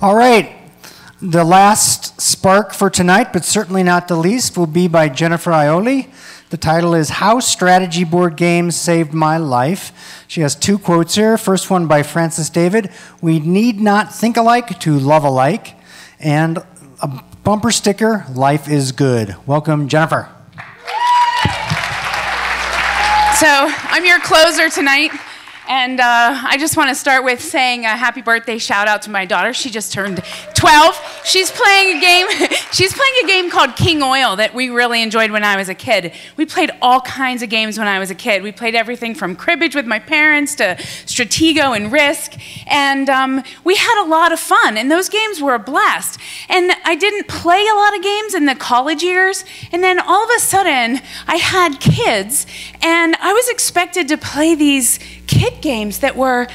All right. The last spark for tonight, but certainly not the least, will be by Jennifer Iole. The title is How Strategy Board Games Saved My Life. She has two quotes here. First one by Francis David, "We need not think alike to love alike." And a bumper sticker, "Life is good." Welcome, Jennifer. So I'm your closer tonight. And I just want to start with saying a happy birthday shout out to my daughter. She just turned 12. She's playing a game. She's playing a game called King Iole that we really enjoyed when I was a kid. We played all kinds of games when I was a kid. We played everything from cribbage with my parents to Stratego and Risk. And we had a lot of fun. And those games were a blast. And I didn't play a lot of games in the college years. And then all of a sudden, I had kids. And I was expected to play these kid games that were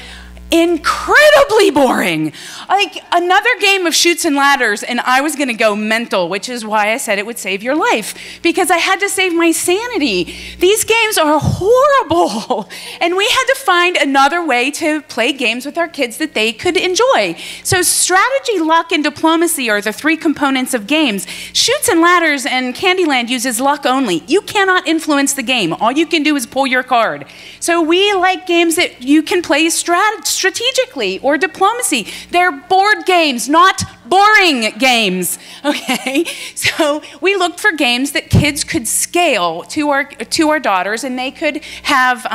incredibly boring. Like another game of Chutes and Ladders, and I was gonna go mental, which is why I said it would save your life, because I had to save my sanity. These games are horrible, and we had to find another way to play games with our kids that they could enjoy. So strategy, luck, and diplomacy are the three components of games. Chutes and Ladders and Candyland uses luck only. You cannot influence the game. All you can do is pull your card. So we like games that you can play strategically or diplomacy. They're board games, not boring games, okay? So we looked for games that kids could scale to our daughters, and they could have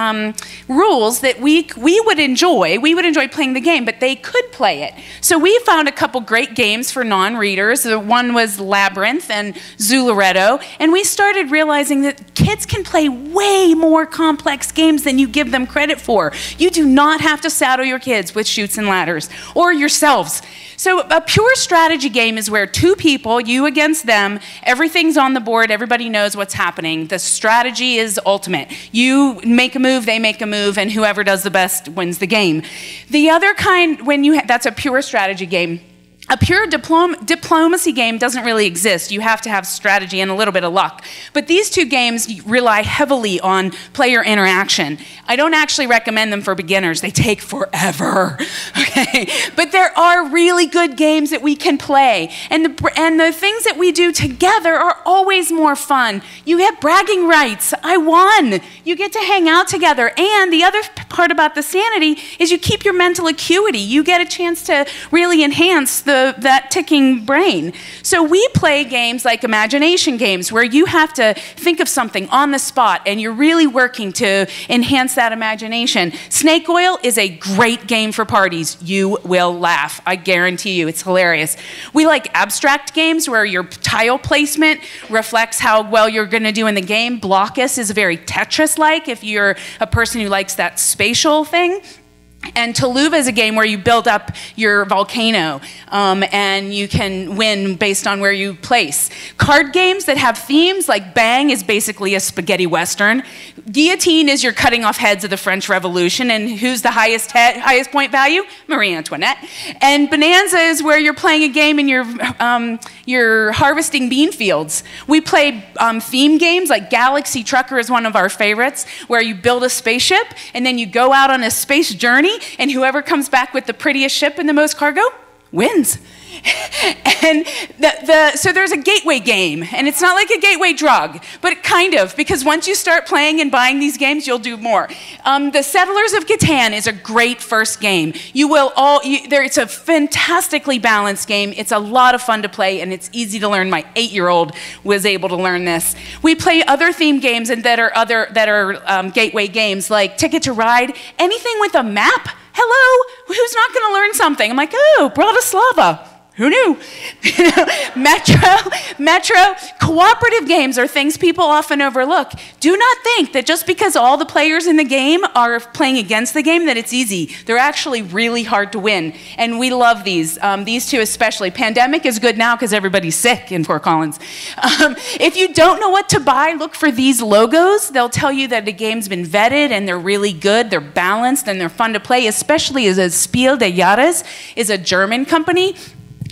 rules that we would enjoy. We would enjoy playing the game, but they could play it. So we found a couple great games for non-readers. One was Labyrinth and Zularetto, and we started realizing that kids can play way more complex games than you give them credit for. You do not have to saddle your kids with Chutes and Ladders, or yourselves. So a pure strategy game is where two people, you against them, everything's on the board, everybody knows what's happening. The strategy is ultimate. You make a move, they make a move, and whoever does the best wins the game. The other kind, that's a pure strategy game. A pure diplomacy game doesn't really exist. You have to have strategy and a little bit of luck. But these two games rely heavily on player interaction. I don't actually recommend them for beginners. They take forever, okay? But there are really good games that we can play. And the things that we do together are always more fun. You get bragging rights. I won. You get to hang out together. And the other part about the sanity is you keep your mental acuity. You get a chance to really enhance that ticking brain. So we play games like imagination games where you have to think of something on the spot and you're really working to enhance that imagination. Snake Oil is a great game for parties. You will laugh. I guarantee you. It's hilarious. We like abstract games where your tile placement reflects how well you're going to do in the game. Blockus is very Tetris-like if you're a person who likes that spatial thing. And Toluva is a game where you build up your volcano and you can win based on where you place. Card games that have themes like Bang is basically a spaghetti western. Guillotine is you're cutting off heads of the French Revolution, and who's the highest point value? Marie Antoinette. And Bonanza is where you're playing a game and you're harvesting bean fields. We play theme games like Galaxy Trucker is one of our favorites, where you build a spaceship and then you go out on a space journey, and whoever comes back with the prettiest ship and the most cargo wins. And so there's a gateway game, and it's not like a gateway drug, but kind of, because once you start playing and buying these games, you'll do more. The Settlers of Catan is a great first game. It's a fantastically balanced game. It's a lot of fun to play, and it's easy to learn. My 8-year-old was able to learn this. We play other theme games that are gateway games, like Ticket to Ride, anything with a map. Hello, who's not going to learn something? I'm like, oh, Bratislava. Who knew? Metro, cooperative games are things people often overlook. Do not think that just because all the players in the game are playing against the game that it's easy. They're actually really hard to win, and we love these two especially. Pandemic is good now because everybody's sick in Fort Collins. If you don't know what to buy, look for these logos. They'll tell you that the game's been vetted and they're really good, they're balanced, and they're fun to play, especially as a Spiel des Jahres is a German company.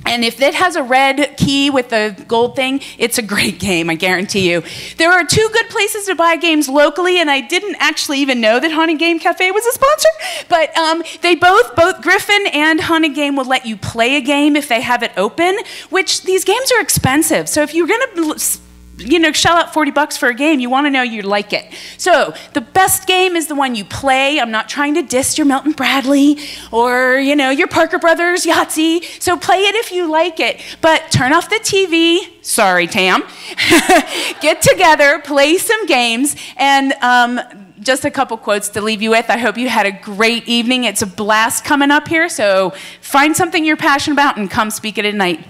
And if it has a red key with the gold thing, it's a great game, I guarantee you. There are 2 good places to buy games locally, and I didn't actually even know that Haunted Game Cafe was a sponsor, but they both Griffin and Haunted Game will let you play a game if they have it open, which these games are expensive. So if you're gonna shell out $40 for a game, you want to know you like it. So the best game is the one you play. I'm not trying to diss your Milton Bradley or, your Parker Brothers Yahtzee. So play it if you like it, but turn off the TV. Sorry, Tam. Get together, play some games, and just a couple quotes to leave you with. I hope you had a great evening. It's a blast coming up here, so find something you're passionate about and come speak it at night.